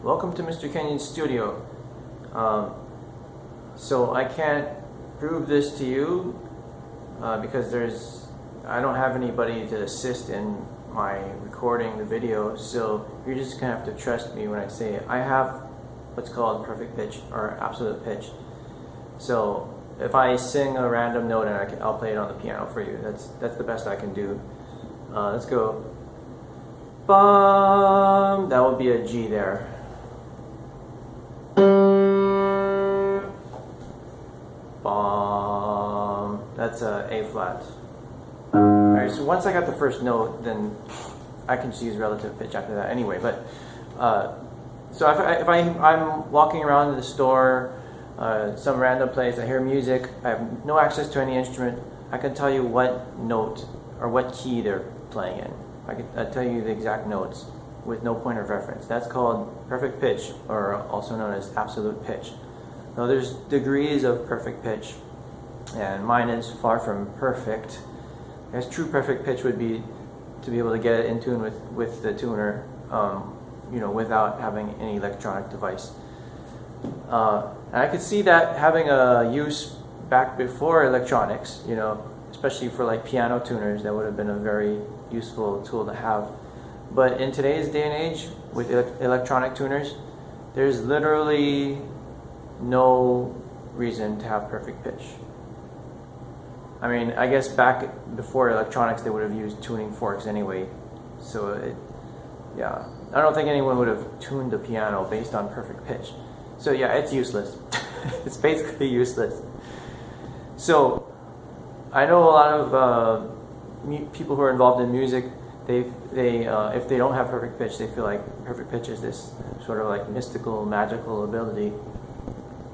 Welcome to Mr. Kenyon's studio. So I can't prove this to you because I don't have anybody to assist in my recording the video, so you're just gonna have to trust me when I say it. I have what's called perfect pitch or absolute pitch. So if I sing a random note and I'll play it on the piano for you. That's the best I can do. Let's go. Bum. That would be a G there. Bum. That's a A flat. Alright, so once I got the first note, then I can just use relative pitch after that anyway. But so if I'm walking around the store, some random place, I hear music, I have no access to any instrument, I can tell you what note or what key they're playing in. I can tell you the exact notes with no point of reference. That's called perfect pitch, or also known as absolute pitch. Now there's degrees of perfect pitch, and mine is far from perfect. I guess true perfect pitch would be to be able to get it in tune with the tuner, without having any electronic device. And I could see that having a use back before electronics, especially for like piano tuners, that would have been a very useful tool to have. But in today's day and age, with electronic tuners, there's literally no reason to have perfect pitch. I mean, I guess back before electronics, they would have used tuning forks anyway. So, I don't think anyone would have tuned the piano based on perfect pitch. So yeah, it's useless. It's basically useless. So, I know a lot of people who are involved in music. They if they don't have perfect pitch, they feel like perfect pitch is this sort of like mystical, magical ability,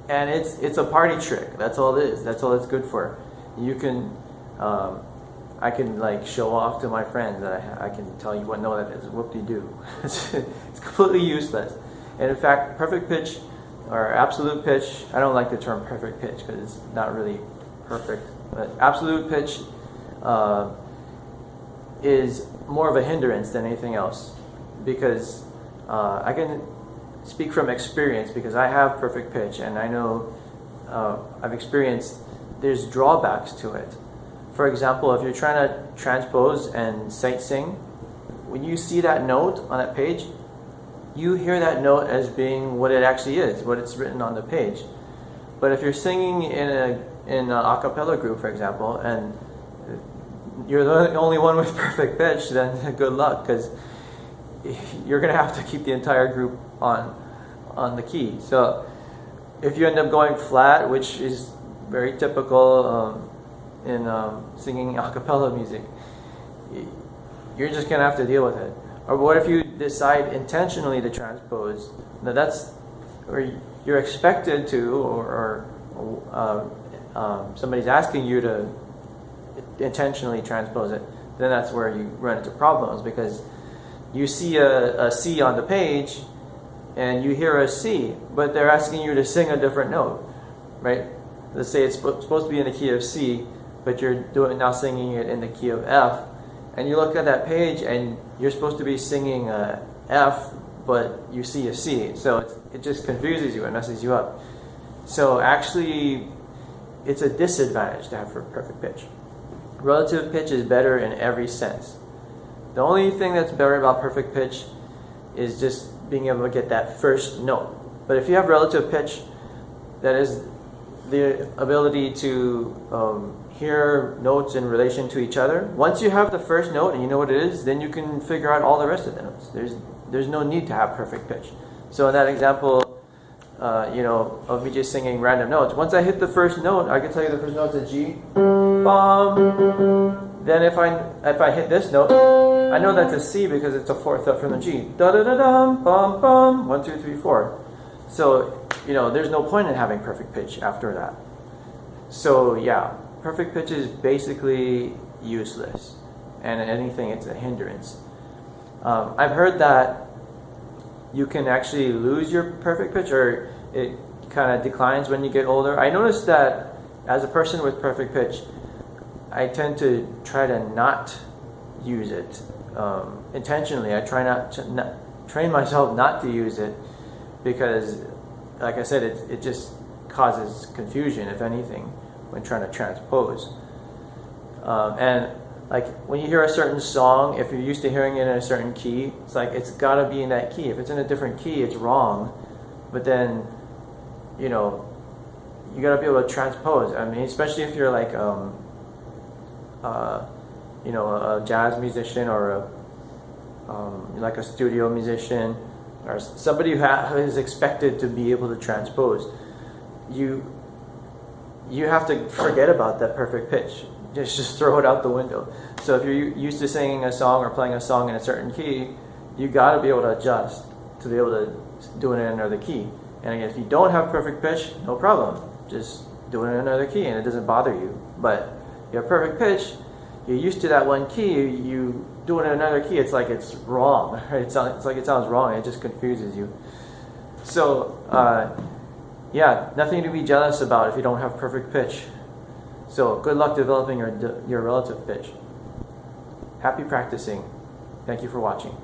and it's a party trick. That's all it is. That's all it's good for. You can, I can like show off to my friends that I can tell you what note that is. Whoop-de-doo. It's completely useless. And in fact, perfect pitch or absolute pitch, I don't like the term perfect pitch because it's not really perfect. But absolute pitch is more of a hindrance than anything else, because I can speak from experience because I have perfect pitch, and I know I've experienced there's drawbacks to it. For example, if you're trying to transpose and sight sing, when you see that note on that page, you hear that note as being what it actually is, what it's written on the page. But if you're singing in an a cappella group, for example, and you're the only one with perfect pitch, then good luck, because you're going to have to keep the entire group on the key. So if you end up going flat, which is very typical in singing a cappella music, you're just going to have to deal with it. Or what if you decide intentionally to transpose? Now that's where you're expected to, or somebody's asking you to intentionally transpose it. Then that's where you run into problems, because you see a C on the page and you hear a C, but they're asking you to sing a different note, right? Let's say it's supposed to be in the key of C, but you're now singing it in the key of F, and you look at that page and you're supposed to be singing F, but you see a C. So it just confuses you, it messes you up. So actually, it's a disadvantage to have perfect pitch. Relative pitch is better in every sense. The only thing that's better about perfect pitch is just being able to get that first note. But if you have relative pitch, that is the ability to hear notes in relation to each other. Once you have the first note and you know what it is, then you can figure out all the rest of the notes. There's no need to have perfect pitch. So in that example, of me just singing random notes, once I hit the first note, I can tell you the first note's a G. Bum. Then if I hit this note, I know that's a C because it's a fourth up from the G. Da da da dum, bum bum. 1, 2, 3, 4. So there's no point in having perfect pitch after that. So yeah, perfect pitch is basically useless, and anything it's a hindrance. I've heard that you can actually lose your perfect pitch, or it kind of declines when you get older. I noticed that as a person with perfect pitch, I tend to try to not use it intentionally. I try not to train myself not to use it because, like I said, it just causes confusion, if anything, when trying to transpose. And like when you hear a certain song, if you're used to hearing it in a certain key, it's like it's got to be in that key. If it's in a different key, it's wrong. But then, you know, you got to be able to transpose. I mean, especially if you're like, you know, a jazz musician or like a studio musician or somebody who is expected to be able to transpose. You have to forget about that perfect pitch. Just throw it out the window. So if you're used to singing a song or playing a song in a certain key, you got to be able to adjust to be able to do it in another key. And again, if you don't have perfect pitch, no problem. Just do it in another key and it doesn't bother you. But you have perfect pitch, you're used to that one key, you do it in another key, it's like it's wrong. Right? It's like it sounds wrong, it just confuses you. So, yeah, nothing to be jealous about if you don't have perfect pitch. So good luck developing your relative pitch. Happy practicing. Thank you for watching.